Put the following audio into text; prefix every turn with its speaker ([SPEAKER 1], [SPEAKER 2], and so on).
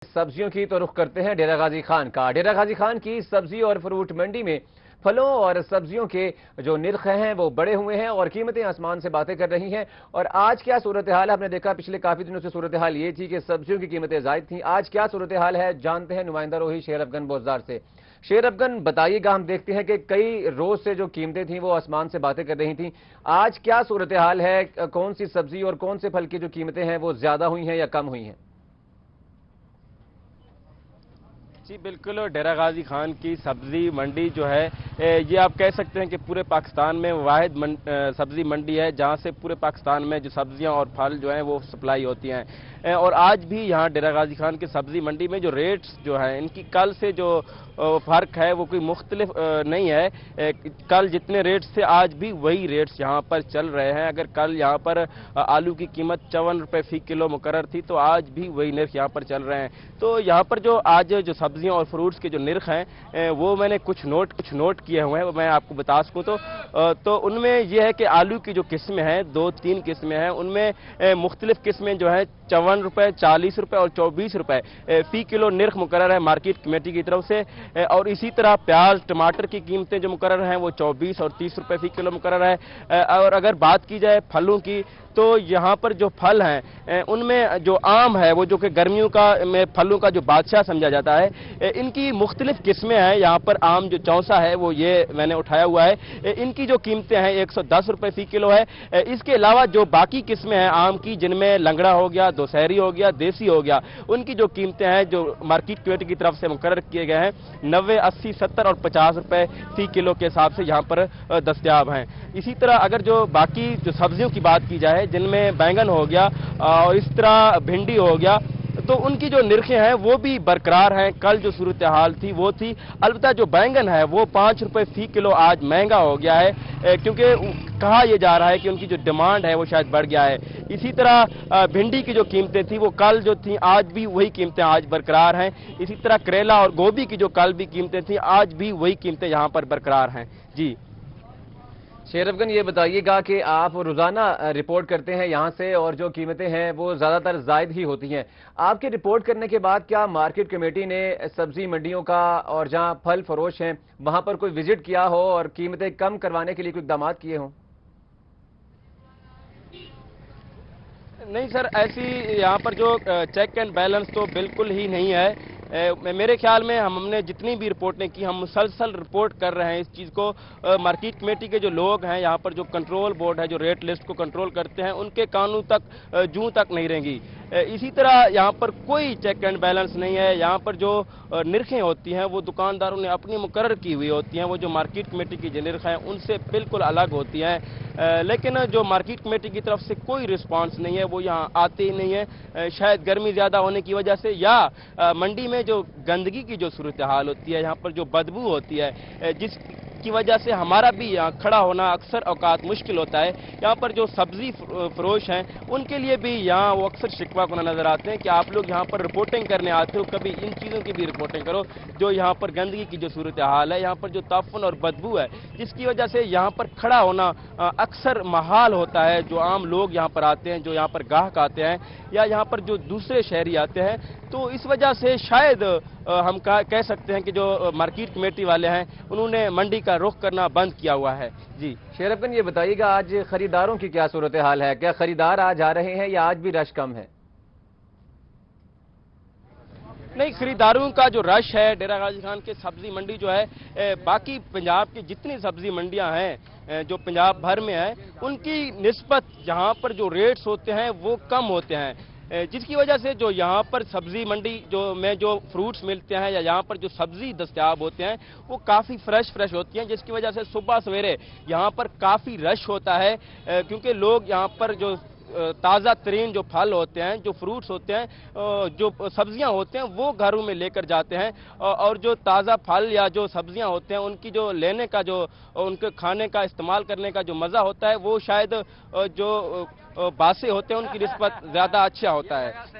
[SPEAKER 1] सब्जियों की तो रुख करते हैं डेरा गाजी खान का। डेरा गाजी खान की सब्जी और फ्रूट मंडी में फलों और सब्जियों के जो निर्ख हैं वो बढ़े हुए हैं और कीमतें आसमान से बातें कर रही हैं। और आज क्या सूरत हाल है, आपने देखा पिछले काफी दिनों से सूरत हाल ये थी कि सब्जियों की कीमतें जायद थीं। आज क्या सूरत हाल है, जानते हैं नुमाइंदा रोही शेर अफगन बाजार से। शेर अफगन बताइएगा, हम देखते हैं कि कई रोज से जो कीमतें थीं वो आसमान से बातें कर रही थीं। आज क्या सूरत हाल है, कौन सी सब्जी और कौन से फल की जो कीमतें हैं वो ज्यादा हुई हैं या कम हुई हैं?
[SPEAKER 2] जी बिल्कुल, डेरा गाजी खान की सब्ज़ी मंडी जो है ये आप कह सकते हैं कि पूरे पाकिस्तान में वाहिद सब्ज़ी मंडी है जहां से पूरे पाकिस्तान में जो सब्जियां और फल जो हैं वो सप्लाई होती हैं। और आज भी यहां डेरा गाजी खान की सब्ज़ी मंडी में जो रेट्स जो हैं इनकी कल से जो फ़र्क है वो कोई मुख्तलिफ नहीं है। कल जितने रेट्स थे आज भी वही रेट्स यहाँ पर चल रहे हैं। अगर कल यहाँ पर आलू की कीमत 54 रुपये फ़ी किलो मुकर्रर थी तो आज भी वही निर्ख यहाँ पर चल रहे हैं। तो यहाँ पर जो आज जो सब्जियाँ और फ्रूट्स के जो निर्ख हैं वो मैंने कुछ नोट किए हुए हैं, वो मैं आपको बता सकूँ तो उनमें यह है कि आलू की जो किस्में हैं 2-3 किस्में हैं, उनमें मुख्तलिफ किस्में जो हैं 54 रुपये, 40 रुपये और 24 रुपये फ़ी किलो निर्ख मुकर्रर है मार्केट कमेटी की तरफ से। और इसी तरह प्याज टमाटर की कीमतें जो मुकर्रर हैं वो 24 और 30 रुपये फ़ी किलो मुकर्रर है। और अगर बात की जाए फलों की तो यहाँ पर जो फल हैं उनमें जो आम है वो जो कि गर्मियों का में फलों का जो बादशाह समझा जाता है, इनकी मुख्तलिफ किस्में हैं। यहाँ पर आम जो चौसा है वो ये मैंने उठाया हुआ है, इनकी जो कीमतें हैं 110 रुपये फ़ी किलो है। इसके अलावा जो बाकी किस्में हैं आम की, जिनमें लंगड़ा हो गया, दशहरी हो गया, देसी हो गया, उनकी जो कीमतें हैं जो मार्केट कमेटी की तरफ से मुकर्रर किए गए हैं 90, 80, 70 और 50 रुपये फ़ी किलो के हिसाब से यहाँ पर दस्तयाब हैं। इसी तरह अगर जो बाकी जो सब्जियों की बात की जाए जिनमें बैंगन हो गया और इस तरह भिंडी हो गया, तो उनकी जो निर्खें हैं वो भी बरकरार हैं। कल जो सूरत हाल थी वो थी, अलबत्ता जो बैंगन है वो 5 रुपये फ़ी किलो आज महंगा हो गया है क्योंकि कहा यह जा रहा है कि उनकी जो डिमांड है वो शायद बढ़ गया है। इसी तरह भिंडी की जो कीमतें थी वो कल जो थी आज भी वही कीमतें आज बरकरार हैं। इसी तरह करेला और गोभी की जो कल भी कीमतें थी आज भी वही कीमतें यहाँ पर बरकरार हैं। जी
[SPEAKER 1] शेर अफगन, ये बताइएगा कि आप रोजाना रिपोर्ट करते हैं यहाँ से और जो कीमतें हैं वो ज्यादातर जायद ही होती हैं। आपके रिपोर्ट करने के बाद क्या मार्केट कमेटी ने सब्जी मंडियों का और जहाँ फल फरोश हैं वहां पर कोई विजिट किया हो और कीमतें कम करवाने के लिए कोई इक़दाम किए हों?
[SPEAKER 2] नहीं सर, ऐसी यहाँ पर जो चेक एंड बैलेंस तो बिल्कुल ही नहीं है। मेरे ख्याल में हमने जितनी भी रिपोर्टें की, हम मुसलसल रिपोर्ट कर रहे हैं इस चीज़ को। मार्केट कमेटी के जो लोग हैं यहाँ पर, जो कंट्रोल बोर्ड है जो रेट लिस्ट को कंट्रोल करते हैं, उनके कानून तक जूं तक नहीं रहेंगी। इसी तरह यहाँ पर कोई चेक एंड बैलेंस नहीं है। यहाँ पर जो निर्खें होती हैं वो दुकानदारों ने अपनी मुकर्रर की हुई होती हैं, वो जो मार्केट कमेटी की जो निर्ख हैं उनसे बिल्कुल अलग होती हैं। लेकिन जो मार्केट कमेटी की तरफ से कोई रिस्पांस नहीं है, वो यहाँ आते ही नहीं है। शायद गर्मी ज़्यादा होने की वजह से या मंडी में जो गंदगी की जो सूरत हाल होती है, यहाँ पर जो बदबू होती है, जिसकी वजह से हमारा भी यहाँ खड़ा होना अक्सर औकात मुश्किल होता है। यहाँ पर जो सब्जी फरोश हैं उनके लिए भी यहाँ वो अक्सर शिकवा को नजर आते हैं कि आप लोग यहाँ पर रिपोर्टिंग करने आते हो, कभी इन चीज़ों की भी रिपोर्टिंग करो। जो यहाँ पर गंदगी की जो सूरत हाल है, यहाँ पर जो ताफन और बदबू है, जिसकी वजह से यहाँ पर खड़ा होना अक्सर महाल होता है। जो आम लोग यहाँ पर आते हैं, जो यहाँ पर गाहक आते हैं या यहाँ पर जो दूसरे शहरी आते हैं, तो इस वजह से शायद हम कह सकते हैं कि जो मार्केट कमेटी वाले हैं उन्होंने मंडी का रुख करना बंद किया हुआ है। जी
[SPEAKER 1] शेर अफगन, ये बताइएगा आज खरीदारों की क्या सूरत हाल है? क्या खरीदार आज आ रहे हैं या आज भी रश कम है?
[SPEAKER 2] नहीं, खरीदारों का जो रश है डेरा गाजी खान के सब्जी मंडी जो है, बाकी पंजाब की जितनी सब्जी मंडियां हैं जो पंजाब भर में है, उनकी निस्बत यहाँ पर जो रेट्स होते हैं वो कम होते हैं। जिसकी वजह से जो यहाँ पर सब्जी मंडी जो फ्रूट्स मिलते हैं या यहाँ पर जो सब्जी दस्तयाब होते हैं वो काफ़ी फ्रेश होती हैं, जिसकी वजह से सुबह सवेरे यहाँ पर काफ़ी रश होता है। क्योंकि लोग यहाँ पर जो ताज़ा तरीन जो फल होते हैं, जो फ्रूट्स होते हैं, जो सब्जियां होते हैं वो घरों में लेकर जाते हैं। और जो ताज़ा फल या जो सब्जियां होते हैं उनकी जो लेने का जो उनके खाने का इस्तेमाल करने का जो मज़ा होता है वो शायद जो बासे होते हैं उनकी निस्बत ज़्यादा अच्छा होता है।